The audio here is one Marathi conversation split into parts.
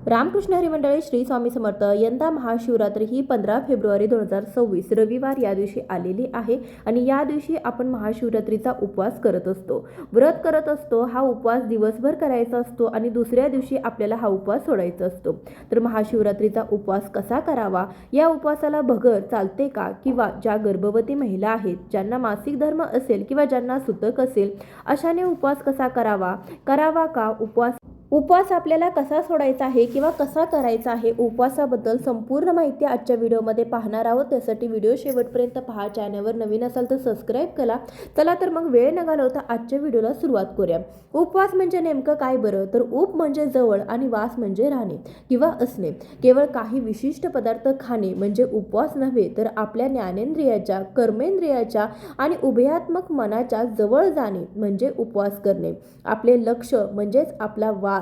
रामकृष्ण हरी मंडळी श्री स्वामी समर्थ. यंदा महाशिवरात्री ही 15 फेब्रुवारी 2026 रविवार या दिवशी आलेली आहे आणि या दिवशी आपण महाशिवरात्रीचा उपवास करत असतो, व्रत करत असतो. हा उपवास दिवसभर करायचा असतो आणि दुसऱ्या दिवशी आपल्याला हा उपवास सोडायचा असतो. तर महाशिवरात्रीचा उपवास कसा करावा, या उपवासाला भगर चालते का, किंवा ज्या गर्भवती महिला आहेत, ज्यांना मासिक धर्म असेल किंवा ज्यांना सुतक असेल, अशाने उपवास कसा करावा का, उपवास आपल्याला कसा सोडायचा आहे किंवा कसा करायचा आहे, उपवासाबद्दल संपूर्ण माहिती आजच्या व्हिडिओमध्ये पाहणार आहोत. त्यासाठी व्हिडिओ शेवटपर्यंत पहा. चॅनलवर नवीन असाल तर सबस्क्राईब करा. चला तर मग वेळ न घालवता आजच्या व्हिडिओला सुरुवात करूया. उपवास म्हणजे नेमकं काय बरं? तर उप म्हणजे जवळ आणि वास म्हणजे राहणे किंवा असणे. केवळ काही विशिष्ट पदार्थ खाणे म्हणजे उपवास नव्हे, तर आपल्या ज्ञानेंद्रियाच्या, कर्मेंद्रियाच्या आणि उभयात्मक मनाच्या जवळ जाणे म्हणजे उपवास करणे. आपले लक्ष म्हणजेच आपला वास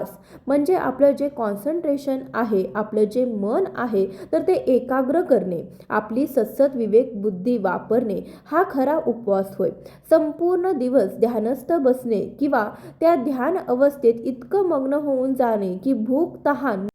म्हणजे आपलं जे कॉन्सन्ट्रेशन आहे, आपलं जे मन आहे, तर ते एकाग्र करणे, आपली सतत विवेक बुद्धी वापरणे, हा खरा उपवास होय. संपूर्ण दिवस ध्यानस्थ बसणे किंवा त्या ध्यान अवस्थेत इतकं मग्न होऊन जाणे की भूक, तहान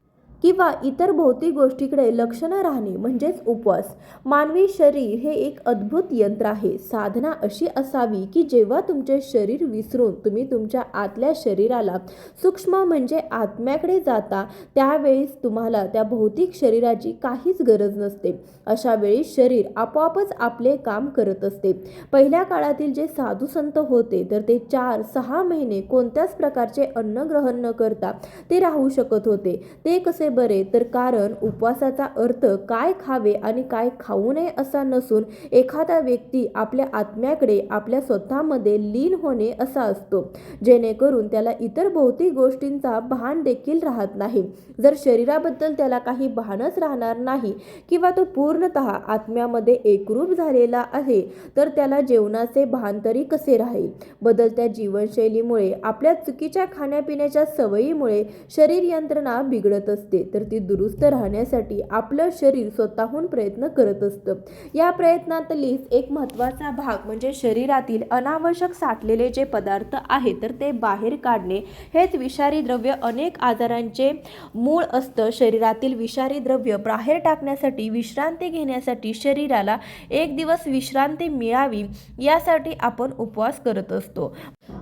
किंवा इतर भौतिक गोष्टीकडे लक्ष न राहणे म्हणजेच उपवास. मानवी शरीर हे एक अद्भुत यंत्र आहे. साधना अशी असावी की जेव्हा तुमचे शरीर विसरून तुम्ही तुमच्या आतल्या शरीराला, सूक्ष्म म्हणजे आत्म्याकडे जाता, त्यावेळेस तुम्हाला त्या भौतिक शरीराची काहीच गरज नसते. अशा वेळी शरीर आपोआपच आपले काम करत असते. पहिल्या काळातील जे साधू संत होते, तर ते 4-6 महिने कोणत्याच प्रकारचे अन्न ग्रहण न करता ते राहू शकत होते. ते कसे बरे? तर कारण उपवासाचा अर्थ काय खावे आणि काय खाऊ नये असा नसून एखादा व्यक्ती आपल्या आत्म्याकडे, आपल्या स्वतःमध्ये लीन होणे असा असतो, जेणेकरून त्याला इतर भौतिक गोष्टींचा भान देखील राहत नाही. जर शरीराबद्दल त्याला काही भानच राहणार नाही किंवा तो पूर्णतः आत्म्यामध्ये एकरूप झालेला आहे, तर त्याला जेवणाचे भान तरी कसे राहील? बदलत्या जीवनशैलीमुळे, आपल्या चुकीच्या खाण्यापिण्याच्या सवयीमुळे शरीर यंत्रणा बिघडत असते, तर ती दुरुस्त राहण्यासाठी आपलं शरीर स्वतःहून प्रयत्न करत असतं. या प्रयत्नातलीच एक महत्त्वाचा भाग म्हणजे शरीरातील अनावश्यक साठलेले जे पदार्थ आहेत, तर ते बाहेर काढणे. हेच विषारी द्रव्य अनेक आजारांचे मूळ असतं. शरीरातील विषारी द्रव्य बाहेर टाकण्यासाठी, विश्रांती घेण्यासाठी, शरीराला एक दिवस विश्रांती मिळावी यासाठी आपण उपवास करत असतो.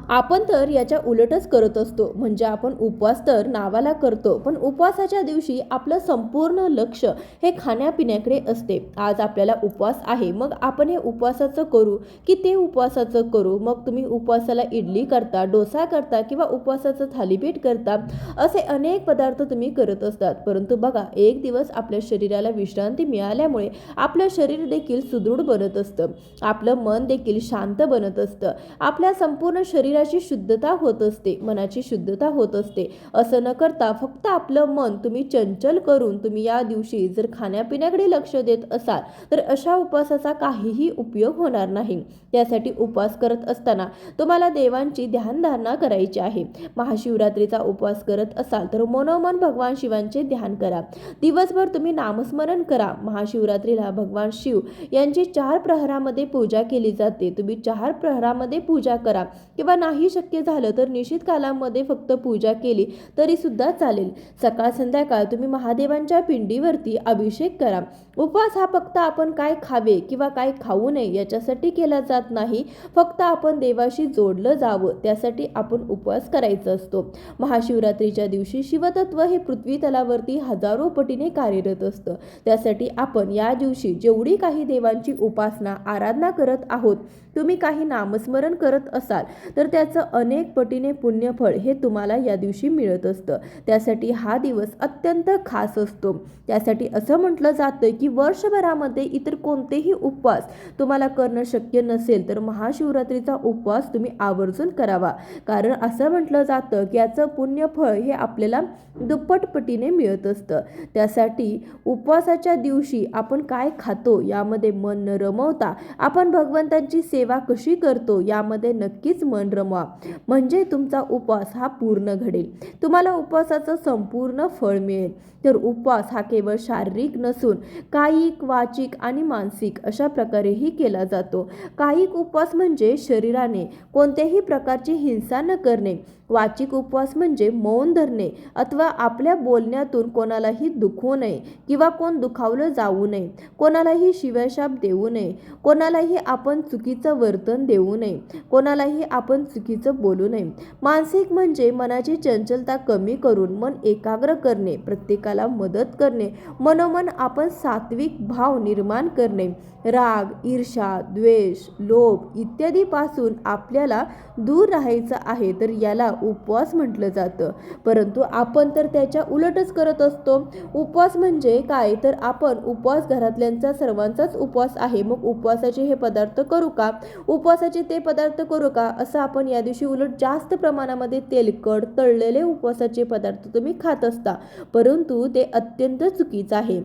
आपण तर याच्या उलटच करत असतो. म्हणजे आपण उपवास तर नावाला करतो, पण उपवासाच्या दिवशी आपलं संपूर्ण लक्ष हे खाण्यापिण्याकडे असते. आज आपल्याला उपवास आहे, मग आपण हे उपवासाचं करू की ते उपवासाचं करू? मग तुम्ही उपवासाला इडली करता, डोसा करता किंवा उपवासाचं थालीपीठ करता, असे अनेक पदार्थ तुम्ही करत असतात. परंतु बघा, एक दिवस आपल्या शरीराला विश्रांती मिळाल्यामुळे आपलं शरीर देखील सुदृढ बनत असतं, आपलं मन देखील शांत बनत असतं, आपल्या संपूर्ण शरीराची शुद्धता होत असते, मनाची शुद्धता होत असते. असं न करता फक्त आपलं मन तुम्ही चंचल करून तुम्ही या दिवशी जर खाण्यापिण्याकडे लक्ष देत असाल, तर अशा उपवासाचा काहीही उपयोग होणार नाही. त्यासाठी उपवास करत असताना तुम्हाला देवांची ध्यानधारणा करायची आहे. महाशिवरात्रीचा उपवास करत असाल तर मनोमन भगवान शिवांचे ध्यान करा. दिवसभर तुम्ही नामस्मरण करा. महाशिवरात्रीला भगवान शिव यांची 4 प्रहरामध्ये पूजा केली जाते. तुम्ही 4 प्रहरामध्ये पूजा करा किंवा नाही शक्य झालं तर निश्चित कालामध्ये फक्त पूजा केली तरी सुद्धा चालेल. सकाळ संध्याकाळ तुम्ही महादेवांच्या पिंडीवरती अभिषेक करा. उपवास हा फक्त आपण काय खावे किंवा काय खाऊ नये याच्यासाठी केला जात नाही, फक्त आपण देवाशी जोडलं जावं त्यासाठी आपण उपवास करायचा असतो. महाशिवरात्रीच्या दिवशी शिवतत्व हे पृथ्वी तलावरती हजारो पटीने कार्यरत असतं. त्यासाठी आपण या दिवशी जेवढी काही देवांची उपासना, आराधना करत आहोत, तुम्ही काही नामस्मरण करत असाल तर त्याचं अनेक पटीने पुण्यफळ हे तुम्हाला या दिवशी मिळत असतं. त्यासाठी हा दिवस अत्यंत खास असतो. त्यासाठी असं म्हटलं जातं की वर्षभरामध्ये इतर कोणतेही उपवास तुम्हाला करणं शक्य नसेल तर महाशिवरात्रीचा उपवास तुम्ही आवर्जून करावा. कारण असं म्हटलं जातं की याचं पुण्यफळ हे आपल्याला दुप्पट पटीने मिळत असतं. त्यासाठी उपवासाच्या दिवशी आपण काय खातो यामध्ये मन न रमवता आपण भगवंतांची सेवा कशी करतो यामध्ये नक्कीच मन मन रमवा, म्हणजे तुमचा उपवास हा पूर्ण घडेल. तुम्हाला उपवासाचं संपूर्ण फळ मिळेल. तर उपवास हा केवळ शारीरिक नसून कायिक, वाचिक आणि मानसिक अशा प्रकारेही केला जातो. कायिक उपवास म्हणजे शरीराने कोणत्याही प्रकारची हिंसा न करणे. वाचिक उपवास म्हणजे मौन धरणे अथवा आपल्या बोलण्यातून कोणालाही दुखवू नये किंवा कोण दुखावलं जाऊ नये, कोणालाही शिव्याशाप देऊ नये, कोणालाही आपण चुकीचं वर्तन देऊ नये, कोणालाही आपण चुकीचं बोलू नये. मानसिक म्हणजे मनाची चंचलता कमी करून मन एकाग्र करणे, प्रत्येकाला मदत करणे, मनोमन आपण सात्विक भाव निर्माण करणे, राग, ईर्ष्या, द्वेष, लोभ इत्यादी पासून आपल्याला दूर राहायचं आहे, तर याला उपवास म्हटलं जातं. परंतु आपण तर त्याच्या उलटच करत असतो. उपवास म्हणजे काय, तर आपण उपवास घरातल्यांचा सर्वांचाच उपवास आहे, मग उपवासाचे हे पदार्थ करू का, उपवासाचे ते पदार्थ करू का, असं आपण या दिवशी उलट जास्त प्रमाणामध्ये तेलकट तळलेले उपवासाचे पदार्थ तुम्ही खात असता, परंतु ते अत्यंत चुकीचं आहे.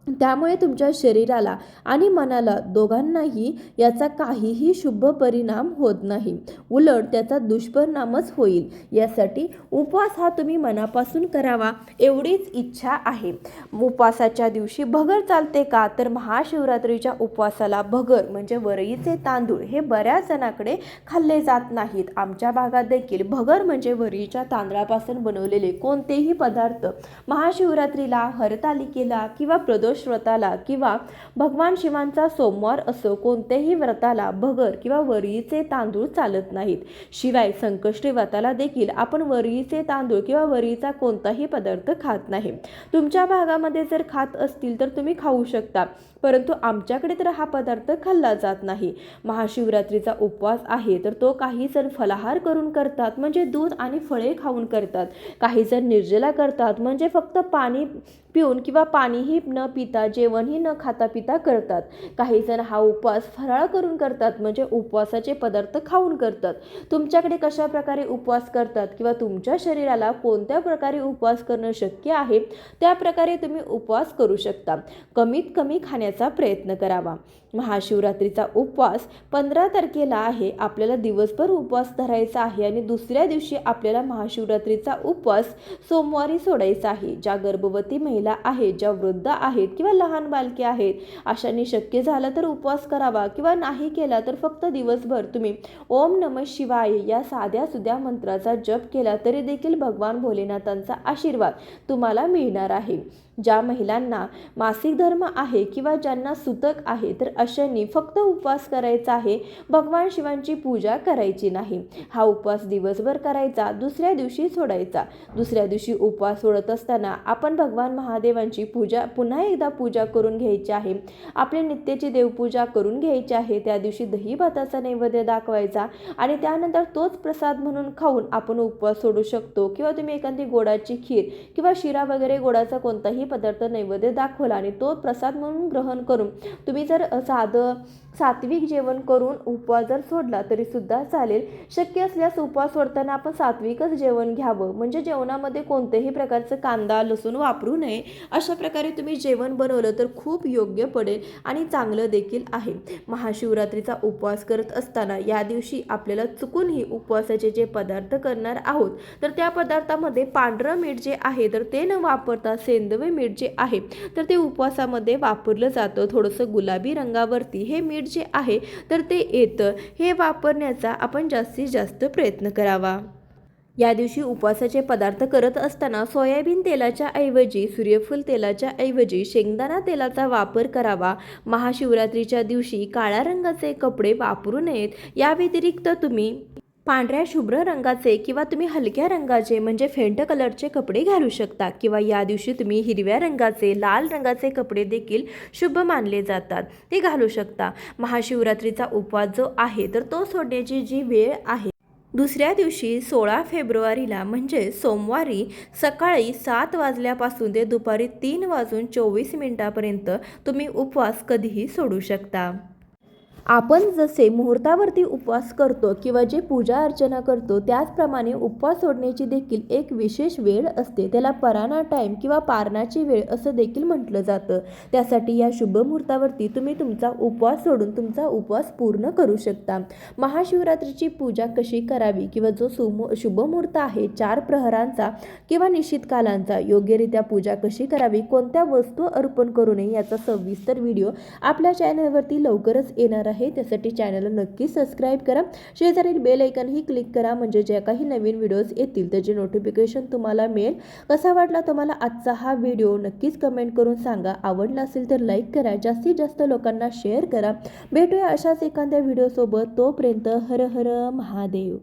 त्यामुळे तुमच्या शरीराला आणि मनाला दोघांनाही याचा काहीही शुभ परिणाम होत नाही, उलट त्याचा दुष्परिणामच होईल. यासाठी उपवास हा तुम्ही मनापासून करावा एवढीच इच्छा आहे. उपवासाच्या दिवशी भगर चालते का, तर महाशिवरात्रीच्या उपवासाला भगर म्हणजे वरईचे तांदूळ हे बऱ्याच जणांकडे खाल्ले जात नाहीत. आमच्या भागात देखील भगर म्हणजे वरईच्या तांदळापासून बनवलेले कोणतेही पदार्थ महाशिवरात्रीला, हरतालिकेला किंवा प्रदोष व्रताला किंवा भगवान शिवांचा सोमवार असो कोणत्याही व्रताला भगर किंवा वरईचे तांदूळ चालत नाहीत. शिवाय संकष्टी व्रताला देखील आपण वरईचे तांदूळ किंवा वरईचा कोणताही पदार्थ खात नाही. तुमच्या भागामध्ये जर खात असतील तर तुम्ही खाऊ शकता, परंतु आमच्याकडे तर हा पदार्थ खाल्ला जात नाही. महाशिवरात्रीचा उपवास आहे तर तो काही जण फलाहार करून करतात, म्हणजे दूध आणि फळे खाऊन करतात. काही जण निर्जला करतात, म्हणजे फक्त पाणी पिऊन किंवा पाणीही न पिता, जेवणही न खाता पिता करतात. काही जण हा उपवास फराळ करून करतात, म्हणजे उपवासाचे पदार्थ खाऊन करतात. तुमच्याकडे कशा प्रकारे उपवास करतात किंवा तुमच्या शरीराला कोणत्या प्रकारे उपवास करणं शक्य आहे त्या प्रकारे तुम्ही उपवास करू शकता. कमीत कमी खाण्याचा प्रयत्न करावा. महाशिवरात्रीचा उपवास 15 तारखेला आहे. आपल्याला दिवसभर उपवास धरायचा आहे आणि दुसऱ्या दिवशी आपल्याला महाशिवरात्रीचा उपवास सोमवारी सोडायचा आहे. ज्या गर्भवती महिला आहेत, ज्या वृद्ध आहेत किंवा लहान बालके आहेत, अशांनी शक्य झालं तर उपवास करावा किंवा नाही केला तर फक्त दिवसभर तुम्ही ओम नमः शिवाय या साध्या सुध्या मंत्राचा जप केला तरी देखील भगवान भोलेनाथांचा आशीर्वाद तुम्हाला मिळणार आहे. ज्या महिलांना मासिक धर्म आहे किंवा ज्यांना सुतक आहे तर अशांनी फक्त उपवास करायचा आहे, भगवान शिवांची पूजा करायची नाही. हा उपवास दिवसभर करायचा, दुसऱ्या दिवशी सोडायचा. दुसऱ्या दिवशी उपवास सोडत असताना आपण भगवान महादेवांची पुन्हा एकदा पूजा करून घ्यायची आहे. आपल्या नित्याची देवपूजा करून घ्यायची आहे. त्या दिवशी दही भाताचा नैवेद्य दाखवायचा आणि त्यानंतर तोच प्रसाद म्हणून खाऊन आपण उपवास सोडू शकतो. किंवा तुम्ही एखादी गोडाची खीर किंवा शिरा वगैरे गोडाचा कोणताही पदार्थ नैवेद्य दाखवला आणि तो प्रसाद म्हणून ग्रहण करून तुम्ही जर साधं सात्विक जेवण करून उपवास जर सोडला तरी सुद्धा चालेल. शक्य असल्यास उपवास सोडताना आपण सात्विकच जेवण घ्यावं, म्हणजे जेवणामध्ये कोणत्याही प्रकारचं कांदा लसूण वापरू नये. अशा प्रकारे तुम्ही जेवण बनवलं तर खूप योग्य पडेल आणि चांगलं देखील आहे. महाशिवरात्रीचा उपवास करत असताना या दिवशी आपल्याला चुकूनही उपवासाचे जे पदार्थ करणार आहोत तर त्या पदार्थामध्ये पांढरं मीठ जे आहे तर ते न वापरता सेंदवे मीठ जे आहे तर ते उपवासामध्ये वापरलं जातं. थोडंसं गुलाबी रंगावरती हे मीठ जे आहे तर ते येतं, हे वापरण्याचा आपण जास्तीत जास्त प्रयत्न करावा. या दिवशी उपवासाचे पदार्थ करत असताना सोयाबीन तेलाच्या ऐवजी, सूर्यफूल तेलाच्या ऐवजी शेंगदाणा तेलाचा वापर करावा. महाशिवरात्रीच्या दिवशी काळ्या रंगाचे कपडे वापरू नयेत. या व्यतिरिक्त तुम्ही पांढऱ्या शुभ्र रंगाचे किंवा तुम्ही हलक्या रंगाचे म्हणजे फेंट कलरचे कपडे घालू शकता. किंवा या दिवशी तुम्ही हिरव्या रंगाचे, लाल रंगाचे कपडे देखील शुभ मानले जातात, ते घालू शकता. महाशिवरात्रीचा उपवास जो आहे तर तो सोडण्याची जी वेळ आहे दुसऱ्या दिवशी 16 फेब्रुवारीला म्हणजे सोमवारी सकाळी 7 वाजल्यापासून ते दुपारी 3 वाजून 24 मिनिटापर्यंत तुम्ही उपवास कधीही सोडू शकता. आपण जसे मुहूर्तावरती उपवास करतो किंवा जे पूजा अर्चना करतो त्याचप्रमाणे उपवास सोडण्याची देखील एक विशेष वेळ असते. त्याला पराणा टाईम किंवा पारणाची वेळ असं देखील म्हटलं जातं. त्यासाठी या शुभ मुहूर्तावरती तुम्ही तुमचा उपवास सोडून तुमचा उपवास पूर्ण करू शकता. महाशिवरात्रीची पूजा कशी करावी किंवा जो शुभ मुहूर्त आहे 4 प्रहरांचा किंवा निश्चित कालांचा योग्यरित्या पूजा कशी करावी, कोणत्या वस्तू अर्पण करू नये याचा सविस्तर व्हिडिओ आपल्या चॅनलवरती लवकरच येणार आहे. त्यासाठी चॅनलला नक्की सबस्क्राईब करा, शेजारील बेल आयकॉनही क्लिक करा, म्हणजे ज्या काही नवीन व्हिडिओज येतील त्याचे नोटिफिकेशन तुम्हाला मिळेल. कसा वाटला तुम्हाला आजचा हा व्हिडिओ नक्कीच कमेंट करून सांगा. आवडला असेल तर लाईक करा, जास्तीत जास्त लोकांना शेअर करा. भेटूया अशाच एखाद्या व्हिडिओसोबत. तोपर्यंत हर हर महादेव.